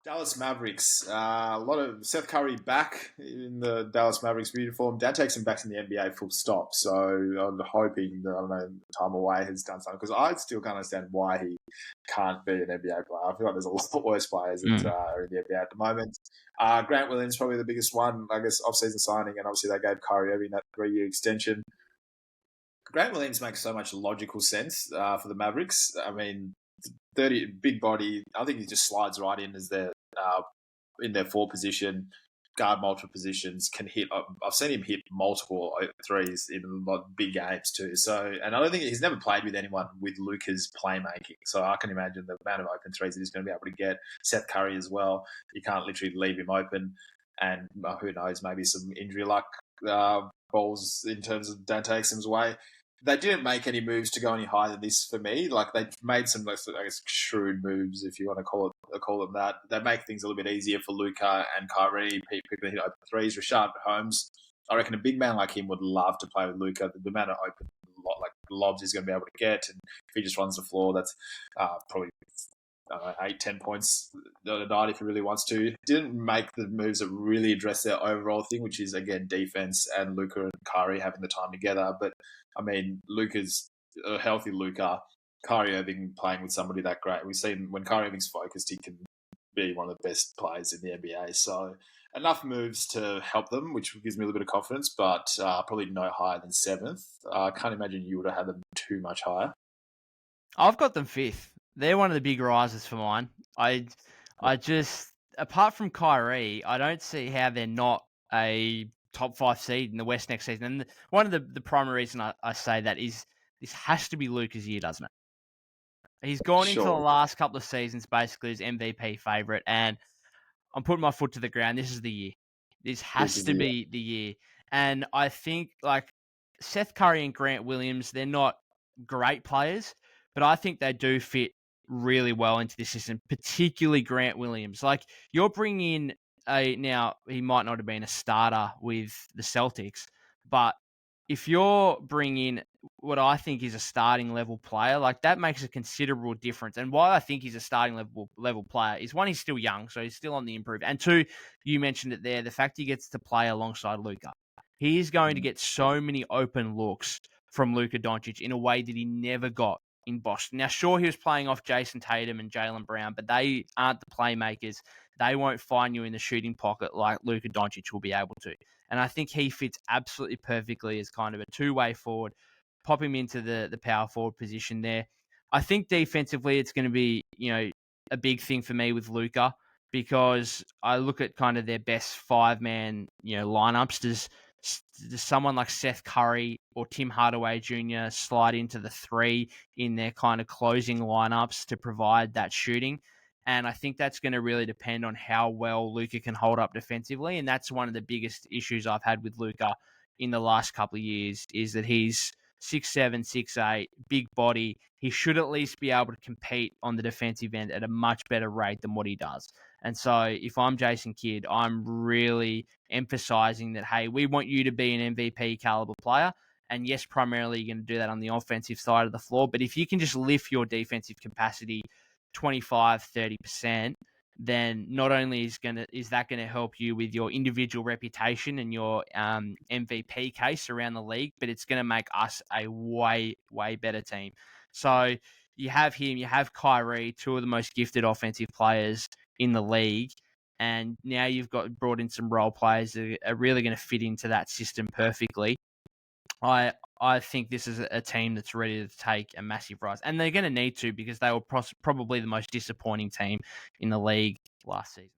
Dallas Mavericks. A lot of Seth Curry back in the Dallas Mavericks uniform. Dad takes him back in the NBA full stop. So I'm hoping that, I don't know, time away has done something. Because I still can't understand why he can't be an NBA player. I feel like there's a lot worse players that are in the NBA at the moment. Grant Williams probably the biggest one, I guess, off-season signing. And obviously they gave Kyrie Irving that 3-year extension. Grant Williams makes so much logical sense for the Mavericks. I mean, 30 big body. I think he just slides right in their forward position, guard multiple positions, can hit. I've seen him hit multiple threes in big games too. So, and I don't think he's never played with anyone with Luka's playmaking. So I can imagine the amount of open threes that he's going to be able to get. Seth Curry as well. You can't literally leave him open. And who knows, maybe some injury luck balls in terms of don't take him away. They didn't make any moves to go any higher than this for me. Like they made some, I guess, shrewd moves, if you want to call them that. They make things a little bit easier for Luka and Kyrie. People hit open threes. Rashad Holmes, I reckon a big man like him would love to play with Luka. The amount of open lobs he's going to be able to get, and if he just runs the floor, that's probably 8-10 points a night if he really wants to. Didn't make the moves that really address their overall thing, which is, again, defense and Luka and Kyrie having the time together. But, I mean, Luka's a healthy Luka. Kyrie Irving playing with somebody that great. We've seen when Kyrie Irving's focused, he can be one of the best players in the NBA. So enough moves to help them, which gives me a little bit of confidence, but probably no higher than 7th. I can't imagine you would have had them too much higher. I've got them 5th. They're one of the big rises for mine. I just, apart from Kyrie, I don't see how they're not a top 5 seed in the West next season. And one of the primary reason I say that is this has to be Luka's year, doesn't it? He's gone into the last couple of seasons basically as MVP favourite, and I'm putting my foot to the ground. This is the year. This has to be the year. And I think, like, Seth Curry and Grant Williams, they're not great players, but I think they do fit really well into this system, particularly Grant Williams. Like, you're bringing now he might not have been a starter with the Celtics, but if you're bringing what I think is a starting level player, like, that makes a considerable difference. And why I think he's a starting level player is, one, he's still young, so he's still on the improve. And 2, you mentioned it there, the fact he gets to play alongside Luka. He is going to get so many open looks from Luka Doncic in a way that he never got in Boston. Now, sure, he was playing off Jason Tatum and Jaylen Brown, but they aren't the playmakers. They won't find you in the shooting pocket like Luka Doncic will be able to. And I think he fits absolutely perfectly as kind of a two-way forward. Pop him into the power forward position there. I think defensively it's going to be, a big thing for me with Luka, because I look at kind of their best 5-man, lineups. Does someone like Seth Curry or Tim Hardaway Jr. slide into the 3 in their kind of closing lineups to provide that shooting? And I think that's going to really depend on how well Luka can hold up defensively. And that's one of the biggest issues I've had with Luka in the last couple of years, is that he's 6'7", 6'8", big body. He should at least be able to compete on the defensive end at a much better rate than what he does. And so if I'm Jason Kidd, I'm really emphasizing that, hey, we want you to be an MVP caliber player. And yes, primarily you're going to do that on the offensive side of the floor. But if you can just lift your defensive capacity 25-30%, then not only is that going to help you with your individual reputation and your MVP case around the league, but it's going to make us a way, way better team. So you have him, you have Kyrie, 2 of the most gifted offensive players in the league, and now you've brought in some role players that are really going to fit into that system perfectly. I think this is a team that's ready to take a massive rise. And they're going to need to, because they were probably the most disappointing team in the league last season.